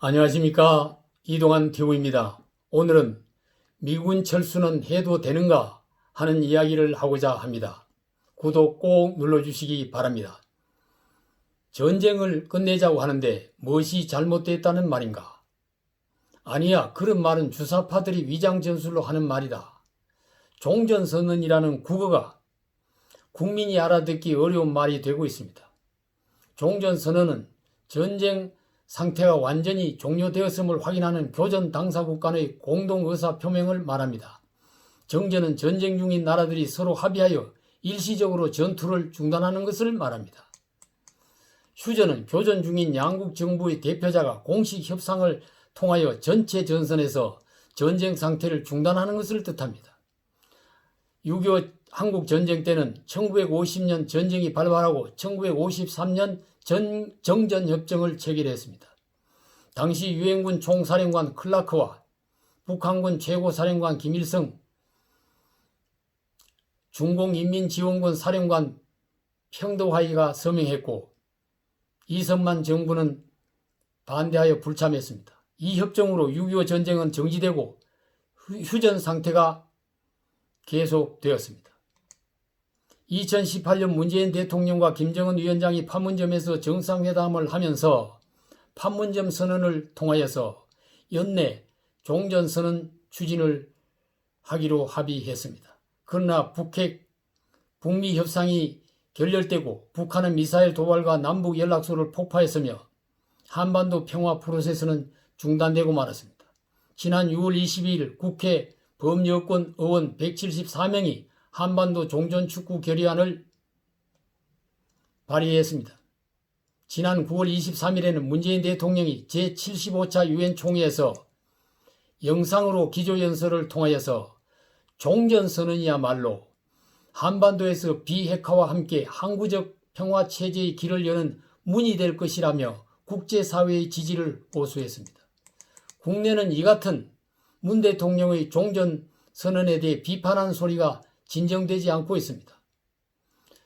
안녕하십니까. 이동환 TV입니다. 오늘은 미군 철수는 해도 되는가 하는 이야기를 하고자 합니다. 구독 꼭 눌러주시기 바랍니다. 전쟁을 끝내자고 하는데 무엇이 잘못됐다는 말인가? 아니야, 그런 말은 주사파들이 위장전술로 하는 말이다. 종전선언이라는 국어가 국민이 알아듣기 어려운 말이 되고 있습니다. 종전선언은 전쟁 상태가 완전히 종료되었음을 확인하는 교전 당사국 간의 공동의사표명을 말합니다. 정전은 전쟁 중인 나라들이 서로 합의하여 일시적으로 전투를 중단하는 것을 말합니다. 휴전은 교전 중인 양국 정부의 대표자가 공식 협상을 통하여 전체 전선에서 전쟁 상태를 중단하는 것을 뜻합니다. 6.25 한국 전쟁 때는 1950년 전쟁이 발발하고 1953년 정전협정을 체결했습니다. 당시 유엔군 총사령관 클라크와 북한군 최고사령관 김일성, 중공인민지원군 사령관 평도하이가 서명했고 이승만 정부는 반대하여 불참했습니다. 이 협정으로 6.25 전쟁은 정지되고 휴전 상태가 계속되었습니다. 2018년 문재인 대통령과 김정은 위원장이 판문점에서 정상회담을 하면서 판문점 선언을 통하여서 연내 종전선언 추진을 하기로 합의했습니다. 그러나 북미 협상이 결렬되고 북한은 미사일 도발과 남북 연락소를 폭파했으며 한반도 평화 프로세스는 중단되고 말았습니다. 지난 6월 22일 국회 범여권 의원 174명이 한반도 종전축구 결의안을 발의했습니다. 지난 9월 23일에는 문재인 대통령이 제75차 유엔 총회에서 영상으로 기조연설을 통하여서 종전선언이야말로 한반도에서 비핵화와 함께 항구적 평화체제의 길을 여는 문이 될 것이라며 국제사회의 지지를 호소했습니다. 국내는 이 같은 문 대통령의 종전선언에 대해 비판하는 소리가 진정되지 않고 있습니다.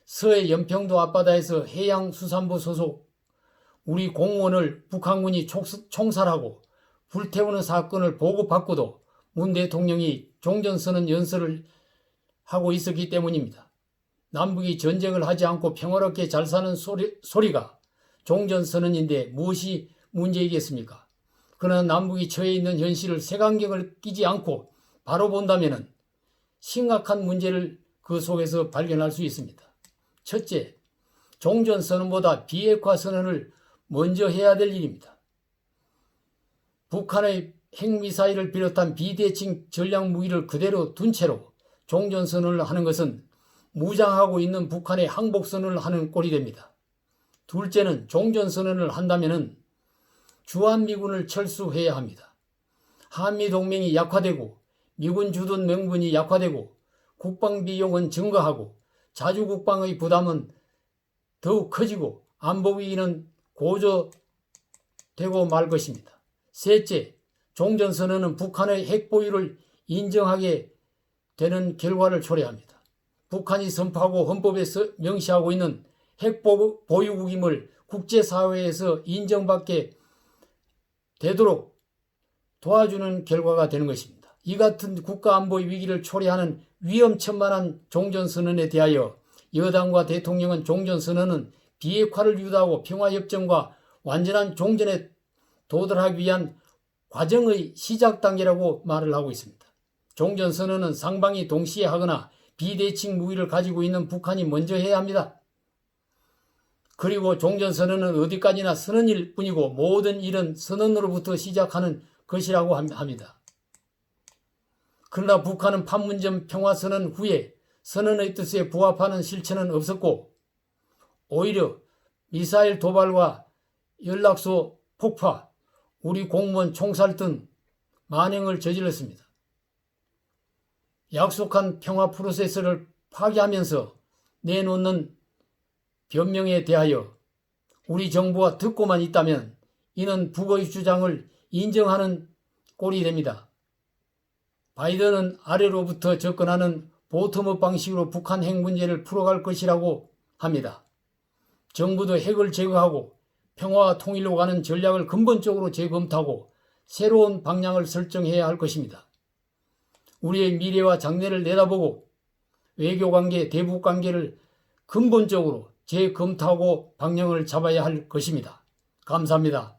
서해 연평도 앞바다에서 해양수산부 소속 우리 공무원을 북한군이 총살하고 불태우는 사건을 보고받고도 문 대통령이 종전선언 연설을 하고 있었기 때문입니다. 남북이 전쟁을 하지 않고 평화롭게 잘 사는 소리가 종전선언인데 무엇이 문제이겠습니까? 그러나 남북이 처해 있는 현실을 색안경을 끼지 않고 바로 본다면 심각한 문제를 그 속에서 발견할 수 있습니다. 첫째, 종전선언보다 비핵화 선언을 먼저 해야 될 일입니다. 북한의 핵미사일을 비롯한 비대칭 전략무기를 그대로 둔 채로 종전선언을 하는 것은 무장하고 있는 북한의 항복선언을 하는 꼴이 됩니다. 둘째는 종전선언을 한다면 주한미군을 철수해야 합니다. 한미동맹이 약화되고 미군 주둔 명분이 약화되고 국방비용은 증가하고 자주국방의 부담은 더욱 커지고 안보위기는 고조되고 말 것입니다. 셋째, 종전선언은 북한의 핵보유를 인정하게 되는 결과를 초래합니다. 북한이 선포하고 헌법에 명시하고 있는 핵보유국임을 국제사회에서 인정받게 되도록 도와주는 결과가 되는 것입니다. 이 같은 국가안보의 위기를 초래하는 위험천만한 종전선언에 대하여 여당과 대통령은 종전선언은 비핵화를 유도하고 평화협정과 완전한 종전에 도달하기 위한 과정의 시작 단계라고 말을 하고 있습니다. 종전선언은 상방이 동시에 하거나 비대칭 무기를 가지고 있는 북한이 먼저 해야 합니다. 그리고 종전선언은 어디까지나 선언일 뿐이고 모든 일은 선언으로부터 시작하는 것이라고 합니다. 그러나 북한은 판문점 평화선언 후에 선언의 뜻에 부합하는 실천은 없었고 오히려 미사일 도발과 연락소 폭파, 우리 공무원 총살 등 만행을 저질렀습니다. 약속한 평화 프로세스를 파기하면서 내놓는 변명에 대하여 우리 정부가 듣고만 있다면 이는 북의 주장을 인정하는 꼴이 됩니다. 바이든은 아래로부터 접근하는 보텀업 방식으로 북한 핵 문제를 풀어갈 것이라고 합니다. 정부도 핵을 제거하고 평화와 통일로 가는 전략을 근본적으로 재검토하고 새로운 방향을 설정해야 할 것입니다. 우리의 미래와 장래를 내다보고 외교관계, 대북관계를 근본적으로 재검토하고 방향을 잡아야 할 것입니다. 감사합니다.